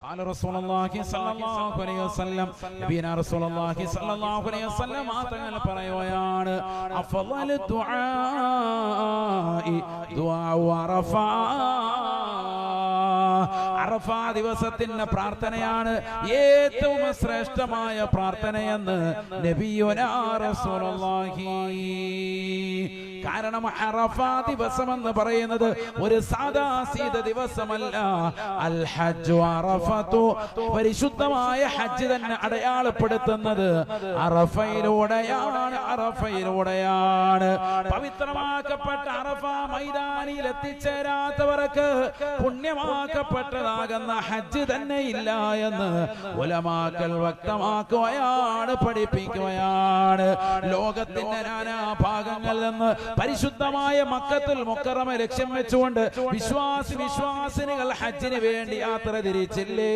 قال رسول الله صلى الله عليه وسلم നബിന റസൂലുള്ളാഹി സ്വല്ലല്ലാഹു അലൈഹി വസല്ലം തങ്ങൾ പറയുകയാണ് അഫളൽ ദുആഇ ദുആഉ അറഫാ അറഫാ ദിവസത്തിന്റെ പ്രാർത്ഥനയാണ് ഏറ്റവും ശ്രേഷ്ഠമായ പ്രാർത്ഥനയെന്ന് നബിയുനാ റസൂലുള്ളാഹി. കാരണം അറഫാ ദിവസം എന്ന് പറയുന്നത് ഒരു സാധാ സീത ദിവസമല്ല. അൽ ഹജ്ജു അറഫത്തു, പരിശുദ്ധമായ ഹജ്ജ് തന്നെ അടയാളപ്പെടുത്തുന്നത് അറഫയിലൂടെയാണ്. പവിത്രമാക്കപ്പെട്ട അറഫ മൈതാനിയിൽ എത്തിച്ചേരാത്തവർക്ക് പുണ്യമാക്കപ്പെട്ടതാകുന്ന ഹജ്ജ് തന്നെ ഇല്ല എന്ന് ഉലമാക്കൾ വ്യക്തമാക്കുകയാണ്, പഠിപ്പിക്കുകയാണ്. ലോകത്തിന്റെ നാനാ ഭാഗങ്ങളിൽ നിന്ന് പരിശുദ്ധമായ മക്കത്തുൽ മുക്കറമ ലക്ഷ്യം വെച്ചുകൊണ്ട് വിശ്വാസിനികൾ ഹജ്ജിന് വേണ്ടി യാത്ര തിരിച്ചില്ലേ?